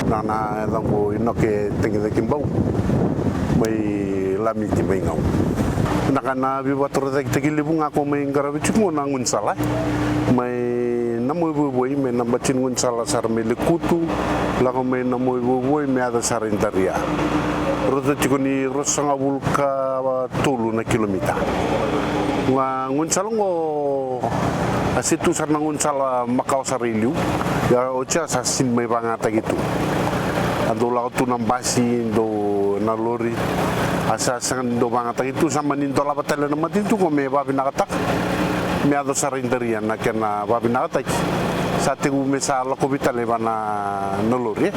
Nana dango inoke tengi de kimbau mai lami ti mai ngau nakana biwa torde te kilibunga ko mai ngarabichiku na ngunsala mai namu boi me nambachin ngunsala sar me lekutu la ko mai namu boi me ada sar intaria rota tikuni rosanga bulka tulu na kilomita nga ngunsala ngo asitu sar na ngunsala makau sariliu ya ocha sasin mai bangata gitu ando la tu nambasi do na lori asa sangan do bangata itu sama ninto la batale na matintu ko me babi nakatak me ado sarindaria na kena babi nakatak sate u me sa la ko bitale bana na lori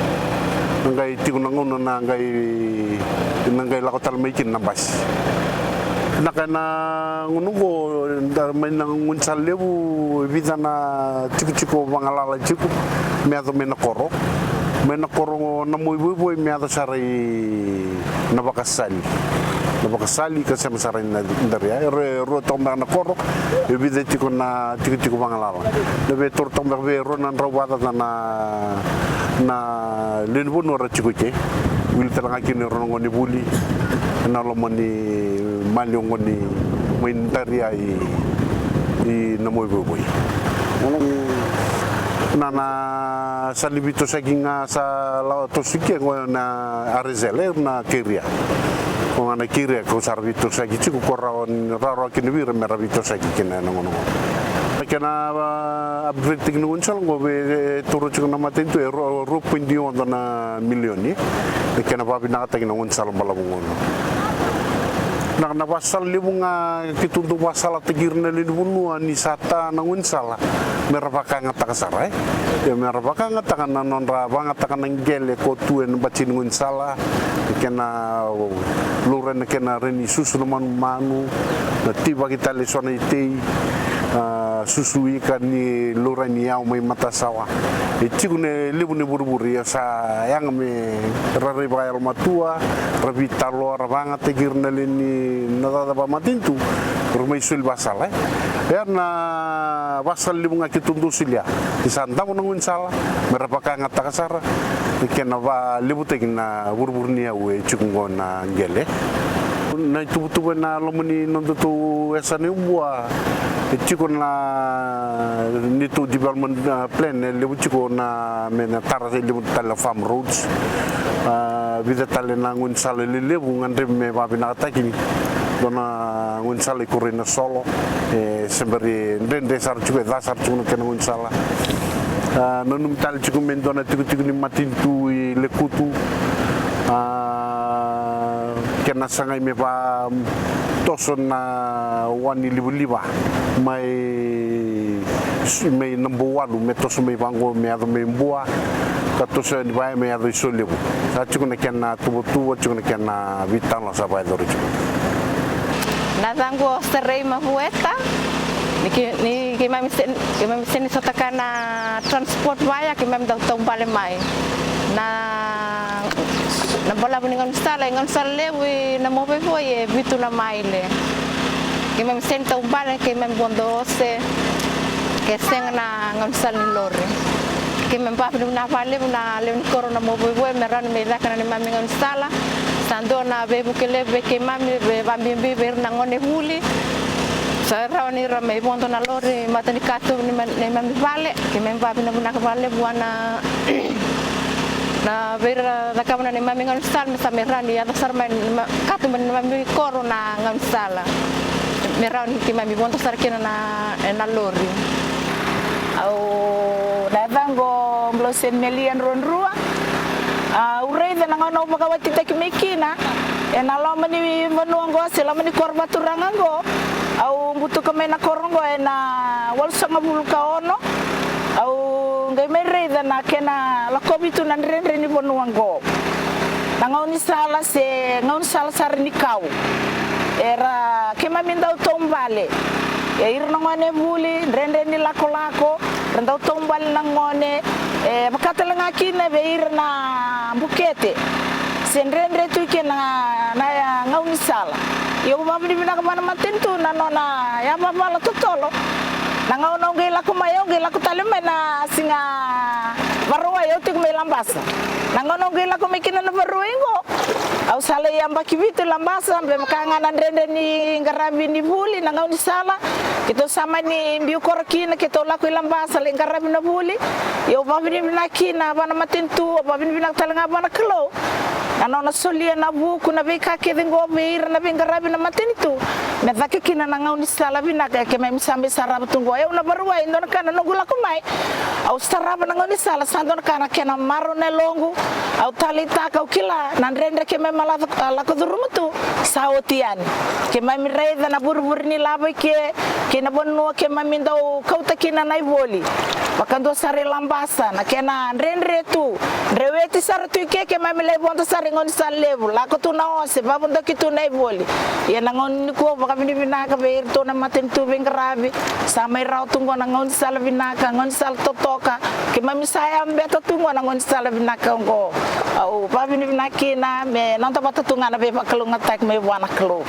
ngai tiku nangono na ngai la ko tal mai kin nambasi nakana ngunungo may nangunsal lebu vidana chiku bangalala chiku me ado me nakoro namoy boy me ado saray nabakasali kasi masaray na daria ro tong na nakoro bibida chiku bangalala debe tortong na ro nan rawada na linbu no ra chiku che wil talanga kini ro ngoni buli na lo moni maliongoni mintaria i namoy boy nana salibito saginga sa la tosike na arizele na kiria ko na kiria ko sarbito sagichi ko raro kini wir merabito sagikina ngono kena upgrading nun sal go be turu chuk na matintu ro pindio na milioni kena babi nakata kina nun sal balabungono na basal libunga kitundu basal tigir na libunua ni sata na unsala merabaka ngata kasara ya merabaka ngata kana nonra banga takana ngele ko tuen bacin unsala kena luren kena reni susu manu na tiba kita lesona itei susu ikan ni luren yau mai mata sawa cikune libune buru-buru ya sa yang me rari bayal matua rabi talo rabanga tigir na lini nada ba matintu rumai sul basal ya na basal libunga kitundu silia di santa mo nang unsala merapaka ngata kasara kena ba libutek na buru-buru ni awe cikungo na ngele na tubu na lomuni nontu esane umwa cikon na nitu development plan lebu cikon na mena tarase lebu tala farm roads vida tale na ngunsala lebu ngandre me babi na takini dona ngunsala kurina solo sembari ndende sar cikon dasar cikon kena ngunsala nonum tal cikon mendona tiku ni matintu lekutu kena sangai me pa toson na wani liba mai number 1 me toson me bango me ado me mbua katosa ni vai me ado isolebo sa cikuna kena tubu cikuna kena vitan la sa vai do rico na zango serei mahueta ni ke mami sen sotakana transport vaya ke mami dau bale mai na bola buningan sala lewi na mo be foi vitu na maile ke mem senta umbale ke mem bondose ke senga na ngam sal ni lore ke mem pa na vale na le corona mo be meran me la kana ni mami ngam sala sando na be bukele be ke mami be bambi be na ngone huli sa rawani rame bondo na lore matani kato ni mami vale ke mem pa na vale buana na vera da kamana ni mami ngan sal mesa merani ada sarma katu mami corona ngan sala merani ki mami bonto sarkena na lori au da vango mblosen melian ronrua urei da ngano makawati takimekina na lama ni manuango sela mani korba turangango au butu kamena korongo na walsanga buluka ono au ngai mere na kena la kobitu nan rendre ni bonuango nangoni sala se ngon sala sarni kau era kema minda tombale e irno ngone buli rendre ni lako renda tombale nangone bakatala ngakine be irna bukete sen rendre tu kena na ngoni sala Yo mabini bina kamana matintu na nona ya mabala tutolo. Nanga ononge la kumayo ge la kutaleme na singa barua yo tik me lambasa. Nanga ononge la kumikina na barua ingo. Au sala yamba kibito lambasa mbe makanga na ndende ni ngarabi ni buli nanga oni sala. Kito sama ni mbiu korokina kito la ku lambasa le ngarabi na buli. Yo mabini bina kina bana matintu mabini bina talanga bana klo. Nana solia na buku na beka ke dengo beir na bengarabi na matinitu na vake kina na ngauni sala bina ke mai misambe saraba tunggo eu na barua indon kana no gula kumai au saraba na ngauni sala sandon kana kena maro ne longu au talita ka ukila na rende ke mai mala la ko durumutu saotian ke mai mireda na burbur ni labai ke na bonno ke mai mindo kauta kina nai boli bakando sare lambasa na kena rendre tu reweti sartu ke mai milai bonto sare ngon sal level la ko tuna ose babon do kitu nay boli ya nangon ko baka bini binaka be to na maten tu bengarabi samay raw tungo na ngon sal binaka ngon sal totoka ke mami saya mbeto tungo na ngon sal binaka ngo au babini binaki na me nonto batatunga na be bakalunga tak me wana klo